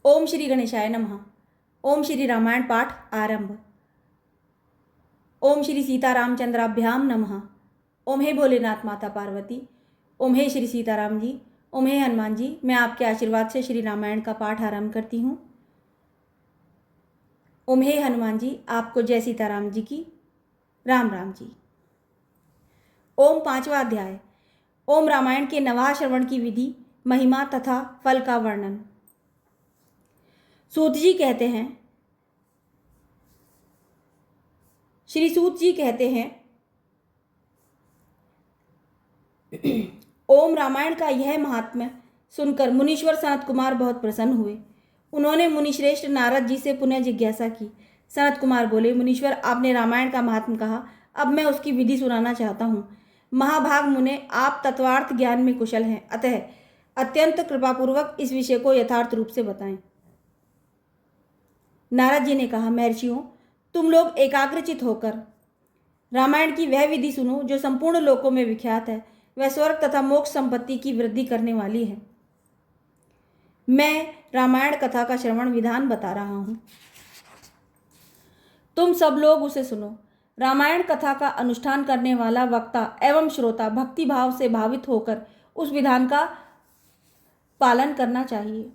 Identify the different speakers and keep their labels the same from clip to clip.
Speaker 1: ओम श्री गणेशाय नमः। ओम श्री रामायण पाठ आरंभ। ओम श्री सीतारामचंद्राभ्याम नमः। ओम हे भोलेनाथ माता पार्वती। ओम हे श्री सीताराम जी। ओम हे हनुमान जी। मैं आपके आशीर्वाद से श्री रामायण का पाठ आरंभ करती हूँ। ओम हे हनुमान जी, आपको जय सीताराम जी की। राम राम जी। ओम पांचवा अध्याय। ओम रामायण के नवाह श्रवण की विधि, महिमा तथा फल का वर्णन। सूत जी कहते हैं, श्री सूत जी कहते हैं, ओम रामायण का यह महात्म्य सुनकर मुनीश्वर सनत कुमार बहुत प्रसन्न हुए। उन्होंने मुनिश्रेष्ठ नारद जी से पुनः जिज्ञासा की। सनत कुमार बोले, मुनीश्वर, आपने रामायण का महात्म्य कहा, अब मैं उसकी विधि सुनाना चाहता हूँ। महाभाग मुने, आप तत्वार्थ ज्ञान में कुशल हैं, अतः अत्यंत कृपापूर्वक इस विषय को यथार्थ रूप से बताएं। नारद जी ने कहा, महर्षियों, तुम लोग एकाग्रचित होकर रामायण की वह विधि सुनो जो संपूर्ण लोकों में विख्यात है। वह स्वर्ग तथा मोक्ष संपत्ति की वृद्धि करने वाली है। मैं रामायण कथा का श्रवण विधान बता रहा हूं, तुम सब लोग उसे सुनो। रामायण कथा का अनुष्ठान करने वाला वक्ता एवं श्रोता भक्ति भाव से भावित होकर उस विधान का पालन करना चाहिए।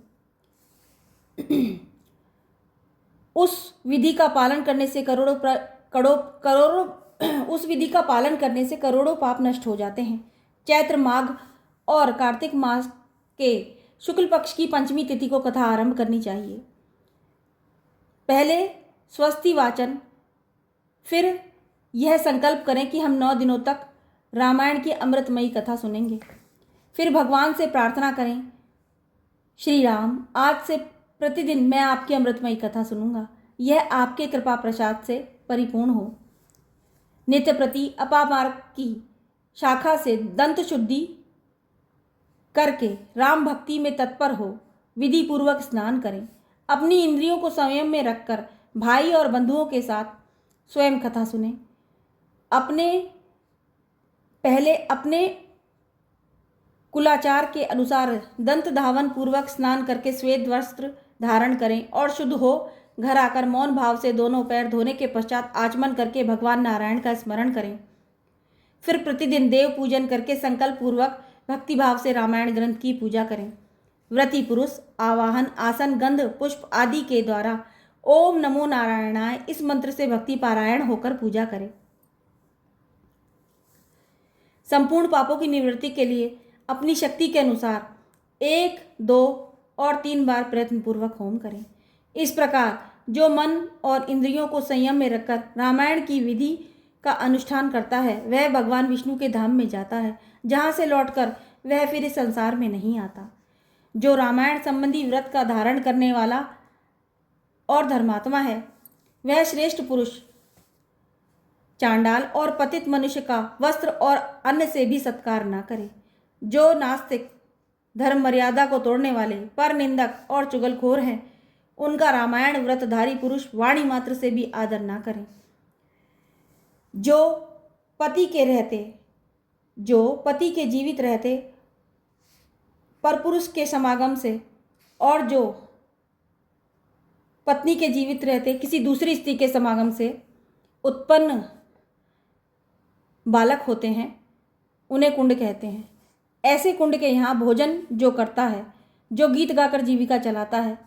Speaker 1: उस विधि का पालन करने से उस विधि का पालन करने से करोड़ों पाप नष्ट हो जाते हैं। चैत्र माघ और कार्तिक मास के शुक्ल पक्ष की पंचमी तिथि को कथा आरंभ करनी चाहिए। पहले स्वस्ति वाचन, फिर यह संकल्प करें कि हम 9 दिनों तक रामायण की अमृतमयी कथा सुनेंगे। फिर भगवान से प्रार्थना करें, श्री राम, आज से प्रतिदिन मैं आपकी अमृतमयी कथा सुनूंगा। यह आपके कृपा प्रसाद से परिपूर्ण हो। नित्य प्रति अपामार्ग की शाखा से दंत शुद्धि करके राम भक्ति में तत्पर हो विधि पूर्वक स्नान करें। अपनी इंद्रियों को संयम में रखकर भाई और बंधुओं के साथ स्वयं कथा सुने। अपने कुलाचार के अनुसार दंत धावन पूर्वक स्नान करके श्वेत वस्त्र धारण करें और शुद्ध हो घर आकर मौन भाव से दोनों पैर धोने के पश्चात आचमन करके भगवान नारायण का स्मरण करें। फिर प्रतिदिन देव पूजन करके संकल्प पूर्वक भक्ति भाव से रामायण ग्रंथ की पूजा करें। व्रती पुरुष आवाहन, आसन, गंध, पुष्प आदि के द्वारा ओम नमो नारायणाय इस मंत्र से भक्ति पारायण होकर पूजा करें। संपूर्ण पापों की निवृत्ति के लिए अपनी शक्ति के अनुसार 1, 2 और 3 बार प्रयत्न पूर्वक होम करें। इस प्रकार जो मन और इंद्रियों को संयम में रखकर रामायण की विधि का अनुष्ठान करता है, वह भगवान विष्णु के धाम में जाता है, जहाँ से लौटकर वह फिर इस संसार में नहीं आता। जो रामायण संबंधी व्रत का धारण करने वाला और धर्मात्मा है, वह श्रेष्ठ पुरुष चांडाल और पतित मनुष्य का वस्त्र और अन्न से भी सत्कार न करे। जो नास्तिक, धर्म मर्यादा को तोड़ने वाले, पर निंदक और चुगलखोर हैं, उनका रामायण व्रतधारी पुरुष वाणी मात्र से भी आदर ना करें। जो पति के जीवित रहते पर पुरुष के समागम से और जो पत्नी के जीवित रहते किसी दूसरी स्त्री के समागम से उत्पन्न बालक होते हैं, उन्हें कुंड कहते हैं। ऐसे कुंड के यहाँ भोजन जो करता है, जो गीत गाकर जीविका चलाता है,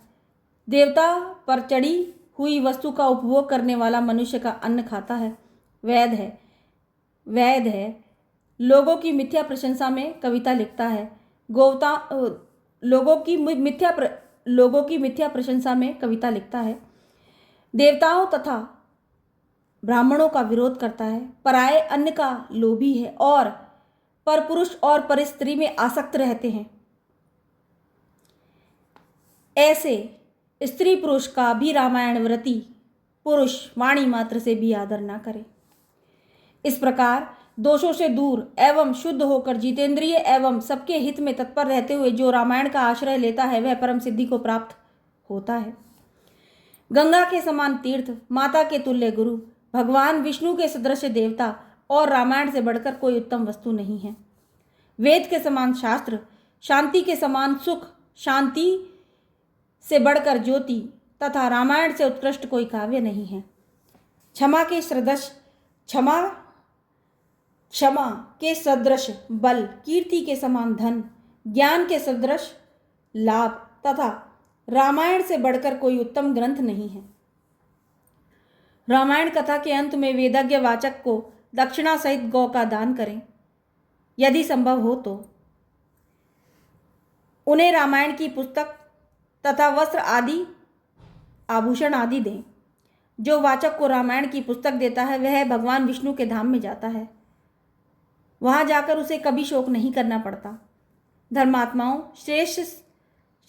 Speaker 1: देवता पर चढ़ी हुई वस्तु का उपभोग करने वाला मनुष्य का अन्न खाता है, वैद है, लोगों की मिथ्या प्रशंसा में कविता लिखता है, लोगों की मिथ्या प्रशंसा में कविता लिखता है, देवताओं तथा ब्राह्मणों का विरोध करता है, पराये अन्न का लोभी है और पर पुरुष और पर स्त्री में आसक्त रहते हैं। ऐसे स्त्री पुरुष का भी रामायण व्रती पुरुष वाणी मात्र से भी आदर ना करे। इस प्रकार दोषों से दूर एवं शुद्ध होकर जितेंद्रिय एवं सबके हित में तत्पर रहते हुए जो रामायण का आश्रय लेता है, वह परम सिद्धि को प्राप्त होता है। गंगा के समान तीर्थ, माता के तुल्य गुरु, भगवान विष्णु के सदृश देवता और रामायण से बढ़कर कोई उत्तम वस्तु नहीं है। वेद के समान शास्त्र, शांति के समान सुख, शांति से बढ़कर ज्योति तथा रामायण से उत्कृष्ट कोई काव्य नहीं है। क्षमा के सदृश क्षमा क्षमा के सदृश बल, कीर्ति के समान धन, ज्ञान के सदृश लाभ तथा रामायण से बढ़कर कोई उत्तम ग्रंथ नहीं है। रामायण कथा के अंत में वेदज्ञ वाचक को दक्षिणा सहित गौ का दान करें, यदि संभव हो तो। उन्हें रामायण की पुस्तक तथा वस्त्र आदि आभूषण आदि दें। जो वाचक को रामायण की पुस्तक देता है वह भगवान विष्णु के धाम में जाता है। वहां जाकर उसे कभी शोक नहीं करना पड़ता। धर्मात्माओं,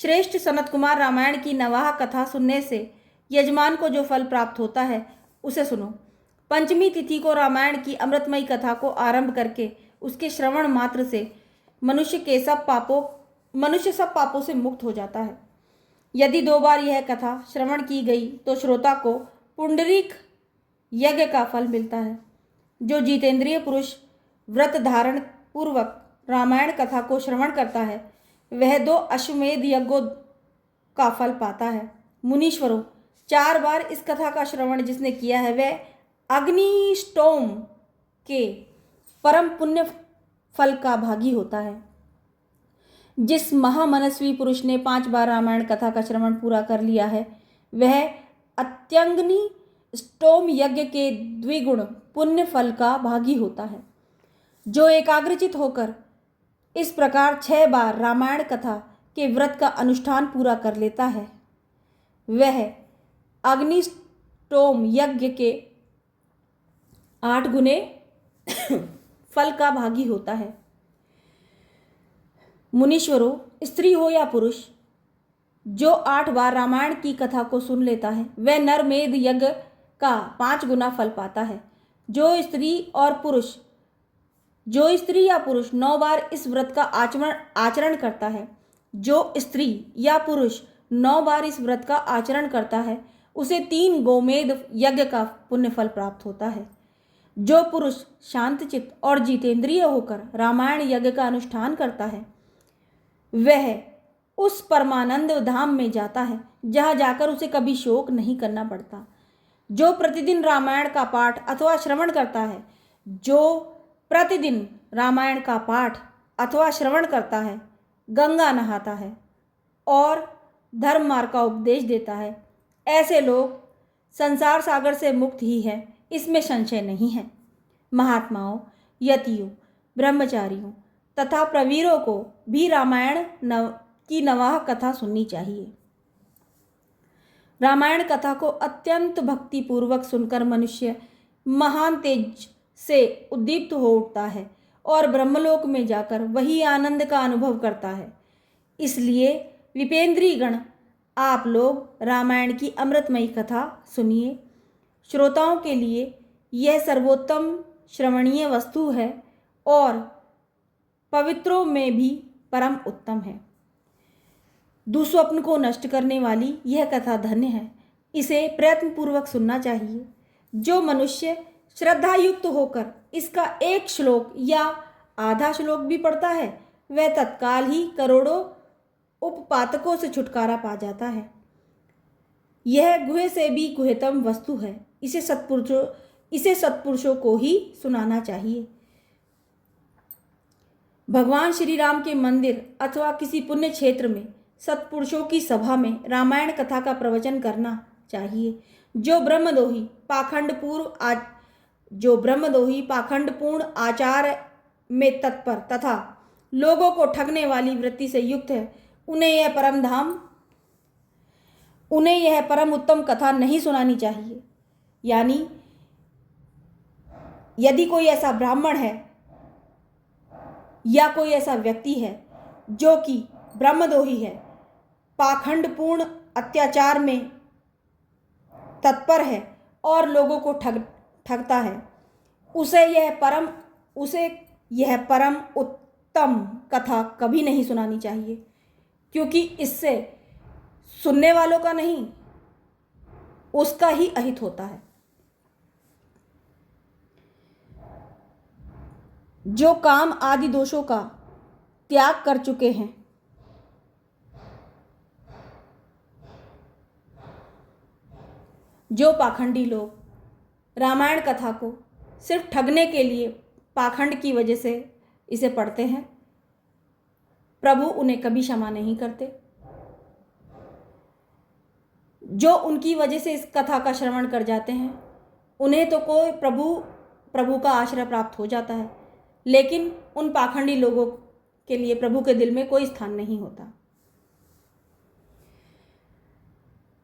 Speaker 1: श्रेष्ठ सनत कुमार रामायण की नवाह कथा सुनने से यजमान को जो फल प्राप्त होता है उसे सुनो। पंचमी तिथि को रामायण की अमृतमयी कथा को आरंभ करके उसके श्रवण मात्र से मनुष्य सब पापों से मुक्त हो जाता है। यदि 2 बार यह कथा श्रवण की गई तो श्रोता को पुंडरीक यज्ञ का फल मिलता है। जो जितेंद्रिय पुरुष व्रत धारण पूर्वक रामायण कथा को श्रवण करता है वह 2 अश्वमेध यज्ञों का फल पाता है। मुनीश्वरों, 4 बार इस कथा का श्रवण जिसने किया है वह अग्निष्टोम के परम पुण्य फल का भागी होता है। जिस महामनस्वी पुरुष ने 5 बार रामायण कथा का श्रवण पूरा कर लिया है वह अत्यंग्नि स्टोम यज्ञ के द्विगुण पुण्य फल का भागी होता है। जो एकाग्रचित होकर इस प्रकार 6 बार रामायण कथा के व्रत का अनुष्ठान पूरा कर लेता है वह अग्निष्टोम यज्ञ के 8 गुने फल का भागी होता है। मुनीश्वरों, स्त्री हो या पुरुष, जो 8 बार रामायण की कथा को सुन लेता है वह नरमेध यज्ञ का 5 गुना फल पाता है। जो स्त्री या पुरुष 9 बार इस व्रत का आचरण करता है, जो स्त्री या पुरुष 9 बार इस व्रत का आचरण करता है उसे 3 गोमेध यज्ञ का पुण्य फल प्राप्त होता है। जो पुरुष शांतचित्त और जितेंद्रिय होकर रामायण यज्ञ का अनुष्ठान करता है वह उस परमानंद धाम में जाता है जहाँ जाकर उसे कभी शोक नहीं करना पड़ता। जो प्रतिदिन रामायण का पाठ अथवा श्रवण करता है गंगा नहाता है और धर्म मार्ग का उपदेश देता है, ऐसे लोग संसार सागर से मुक्त ही है, इसमें संशय नहीं है। महात्माओं, यतियों, ब्रह्मचारियों तथा प्रवीरों को भी रामायण की नवाह कथा सुननी चाहिए। रामायण कथा को अत्यंत भक्तिपूर्वक सुनकर मनुष्य महान तेज से उद्दीप्त हो उठता है और ब्रह्मलोक में जाकर वही आनंद का अनुभव करता है। इसलिए विपेंद्री गण, आप लोग रामायण की अमृतमयी कथा सुनिए। श्रोताओं के लिए यह सर्वोत्तम श्रवणीय वस्तु है और पवित्रों में भी परम उत्तम है। दुस्वप्न को नष्ट करने वाली यह कथा धन्य है, इसे प्रयत्नपूर्वक सुनना चाहिए। जो मनुष्य श्रद्धायुक्त होकर इसका 1 श्लोक या आधा श्लोक भी पढ़ता है वह तत्काल ही करोड़ों उपपातकों से छुटकारा पा जाता है। यह गुहे से भी गुहेतम वस्तु है, इसे सत्पुरुषों को ही सुनाना चाहिए। भगवान श्री राम के मंदिर अथवा किसी पुण्य क्षेत्र में सत्पुरुषों की सभा में रामायण कथा का प्रवचन करना चाहिए। जो ब्रह्मदोही पाखंडपूर्ण आचार में तत्पर तथा लोगों को ठगने वाली वृत्ति से युक्त है उन्हें यह परम उत्तम कथा नहीं सुनानी चाहिए। यानी यदि कोई ऐसा ब्राह्मण है या कोई ऐसा व्यक्ति है जो कि ब्रह्मदोही है, पाखंडपूर्ण अत्याचार में तत्पर है और लोगों को ठगता है, उसे यह परम उत्तम कथा कभी नहीं सुनानी चाहिए, क्योंकि इससे सुनने वालों का नहीं उसका ही अहित होता है। जो काम आदि दोषों का त्याग कर चुके हैं जो पाखंडी लोग रामायण कथा को सिर्फ ठगने के लिए पाखंड की वजह से इसे पढ़ते हैं, प्रभु उन्हें कभी क्षमा नहीं करते। जो उनकी वजह से इस कथा का श्रवण कर जाते हैं उन्हें तो कोई प्रभु का आश्रय प्राप्त हो जाता है, लेकिन उन पाखंडी लोगों के लिए प्रभु के दिल में कोई स्थान नहीं होता।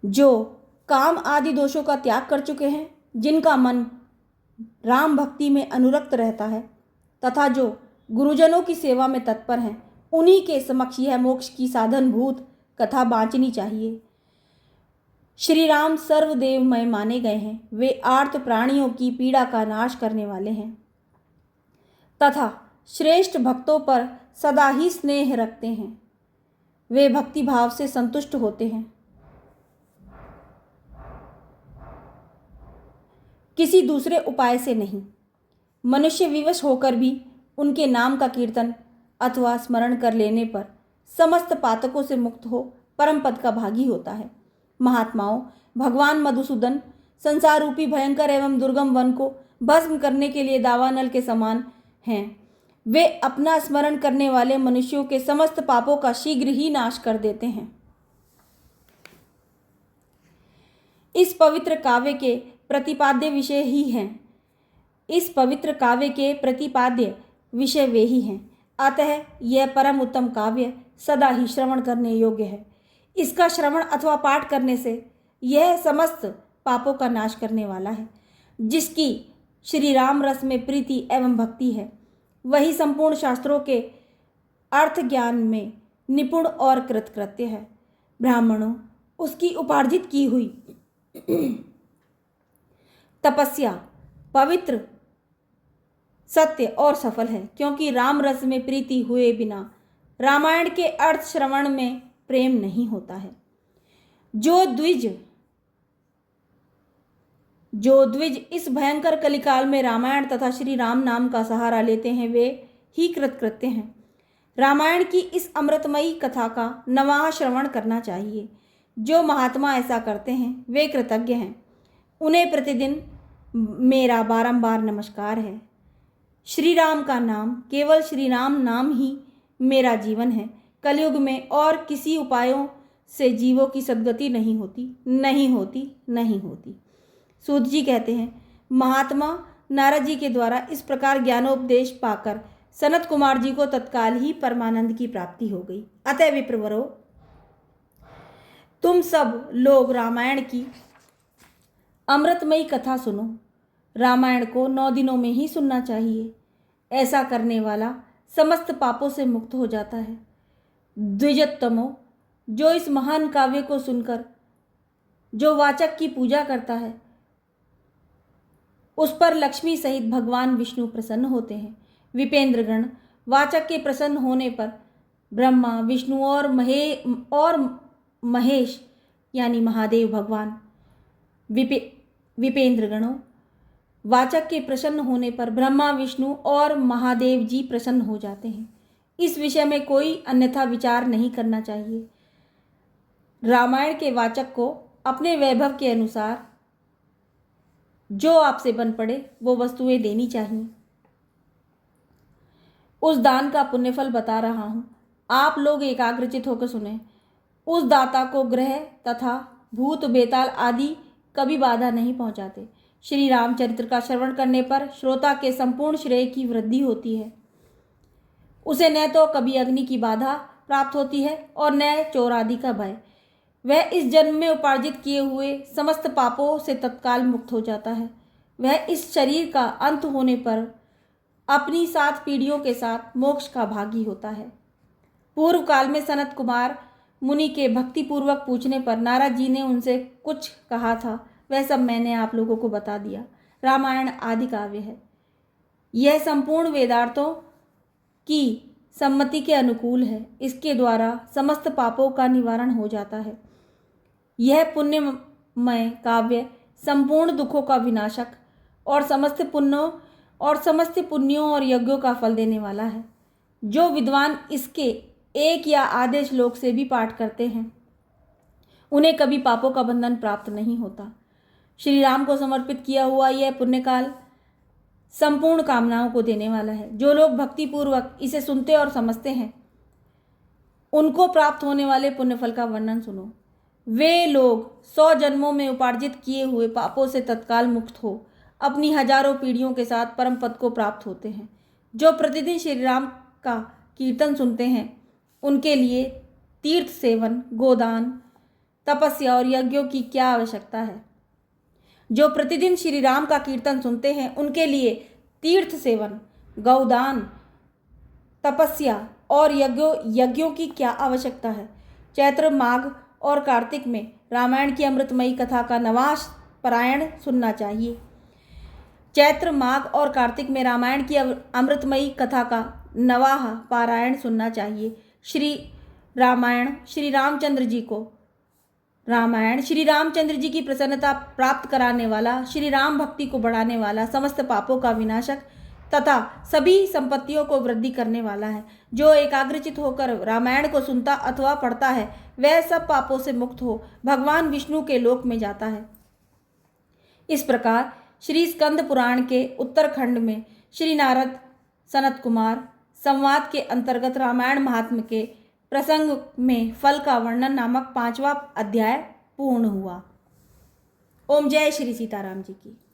Speaker 1: जो काम आदि दोषों का त्याग कर चुके हैं, जिनका मन राम भक्ति में अनुरक्त रहता है तथा जो गुरुजनों की सेवा में तत्पर हैं, उन्हीं के समक्ष यह मोक्ष की साधनभूत कथा बाँचनी चाहिए। श्री राम सर्वदेवमय माने गए हैं। वे आर्त प्राणियों की पीड़ा का नाश करने वाले हैं तथा श्रेष्ठ भक्तों पर सदा ही स्नेह रखते हैं। वे भक्ति भाव से संतुष्ट होते हैं, किसी दूसरे उपाय से नहीं। मनुष्य विवश होकर भी उनके नाम का कीर्तन अथवा स्मरण कर लेने पर समस्त पातकों से मुक्त हो परम पद का भागी होता है। महात्माओं, भगवान मधुसूदन संसार रूपी भयंकर एवं दुर्गम वन को भस्म करने के लिए दावानल के समान हैं। वे अपना स्मरण करने वाले मनुष्यों के समस्त पापों का शीघ्र ही नाश कर देते हैं। इस पवित्र काव्य के प्रतिपाद्य विषय ही हैं। इस पवित्र काव्य के प्रतिपाद्य विषय वे ही हैं। अतः यह परम उत्तम काव्य सदा ही श्रवण करने योग्य है। इसका श्रवण अथवा पाठ करने से यह समस्त पापों का नाश करने वाला है। जिसकी श्री राम रस में प्रीति एवं भक्ति है, वही संपूर्ण शास्त्रों के अर्थ ज्ञान में निपुण और कृतकृत्य है। ब्राह्मणों, उसकी उपार्जित की हुई तपस्या पवित्र, सत्य और सफल है, क्योंकि राम रस में प्रीति हुए बिना रामायण के अर्थ श्रवण में प्रेम नहीं होता है। जो द्विज इस भयंकर कलिकाल में रामायण तथा श्री राम नाम का सहारा लेते हैं, वे ही कृतकृत्य हैं। रामायण की इस अमृतमयी कथा का नवा श्रवण करना चाहिए। जो महात्मा ऐसा करते हैं वे कृतज्ञ हैं। उन्हें प्रतिदिन मेरा बारंबार नमस्कार है। श्री राम का नाम, केवल श्री राम नाम ही मेरा जीवन है। कलयुग में और किसी उपायों से जीवों की सद्गति नहीं होती। सूत जी कहते हैं, महात्मा नारद जी के द्वारा इस प्रकार ज्ञानोपदेश पाकर सनत कुमार जी को तत्काल ही परमानंद की प्राप्ति हो गई। अतः विप्रवरो, तुम सब लोग रामायण की अमृतमयी कथा सुनो। रामायण को 9 दिनों में ही सुनना चाहिए। ऐसा करने वाला समस्त पापों से मुक्त हो जाता है। द्विजोत्तमो, जो इस महान काव्य को सुनकर जो वाचक की पूजा करता है, उस पर लक्ष्मी सहित भगवान विष्णु प्रसन्न होते हैं। विपेंद्रगण, वाचक के प्रसन्न होने पर ब्रह्मा, विष्णु और महेश यानी महादेव भगवान विपेंद्रगणों, वाचक के प्रसन्न होने पर ब्रह्मा, विष्णु और महादेव जी प्रसन्न हो जाते हैं। इस विषय में कोई अन्यथा विचार नहीं करना चाहिए। रामायण के वाचक को अपने वैभव के अनुसार जो आपसे बन पड़े वो वस्तुएं देनी चाहिए। उस दान का पुण्यफल बता रहा हूँ, आप लोग एकाग्रचित होकर सुने। उस दाता को ग्रह तथा भूत बेताल आदि कभी बाधा नहीं पहुँचाते। श्री रामचरित्र का श्रवण करने पर श्रोता के संपूर्ण श्रेय की वृद्धि होती है। उसे न तो कभी अग्नि की बाधा प्राप्त होती है और न चोर आदि का भय। वह इस जन्म में उपार्जित किए हुए समस्त पापों से तत्काल मुक्त हो जाता है। वह इस शरीर का अंत होने पर अपनी 7 पीढ़ियों के साथ मोक्ष का भागी होता है। पूर्व काल में सनत कुमार मुनि के भक्तिपूर्वक पूछने पर नारद जी ने उनसे कुछ कहा था, वह सब मैंने आप लोगों को बता दिया। रामायण आदि काव्य है। यह संपूर्ण वेदार्थों की सम्मति के अनुकूल है। इसके द्वारा समस्त पापों का निवारण हो जाता है। यह पुण्यमय काव्य संपूर्ण दुखों का विनाशक और समस्त पुण्यों और यज्ञों का फल देने वाला है। जो विद्वान इसके एक या आधे श्लोक से भी पाठ करते हैं, उन्हें कभी पापों का बंधन प्राप्त नहीं होता। श्री राम को समर्पित किया हुआ यह पुण्यकाल संपूर्ण कामनाओं को देने वाला है। जो लोग भक्तिपूर्वक इसे सुनते और समझते हैं उनको प्राप्त होने वाले पुण्यफल का वर्णन सुनो। वे लोग 100 जन्मों में उपार्जित किए हुए पापों से तत्काल मुक्त हो अपनी हजारों पीढ़ियों के साथ परम पद को प्राप्त होते हैं। जो प्रतिदिन श्री राम का कीर्तन सुनते हैं उनके लिए तीर्थ सेवन, गोदान, तपस्या और यज्ञों की क्या आवश्यकता है। जो प्रतिदिन श्री राम का कीर्तन सुनते हैं उनके लिए तीर्थ सेवन, गौदान, तपस्या और यज्ञों की क्या आवश्यकता है। चैत्र, माघ और कार्तिक में रामायण की अमृतमयी कथा का नवाह पारायण सुनना चाहिए। चैत्र, माघ और कार्तिक में रामायण की अमृतमयी कथा का नवाह पारायण सुनना चाहिए। रामायण श्री रामचंद्र जी की प्रसन्नता प्राप्त कराने वाला, श्री राम भक्ति को बढ़ाने वाला, समस्त पापों का विनाशक तथा सभी संपत्तियों को वृद्धि करने वाला है। जो एकाग्रचित होकर रामायण को सुनता अथवा पढ़ता है वह सब पापों से मुक्त हो भगवान विष्णु के लोक में जाता है। इस प्रकार श्री स्कंद पुराण के उत्तरखंड में श्री नारद सनत कुमार संवाद के अंतर्गत रामायण महात्म्य के प्रसंग में फल का वर्णन नामक 5वां अध्याय पूर्ण हुआ। ओम जय श्री सीताराम जी की।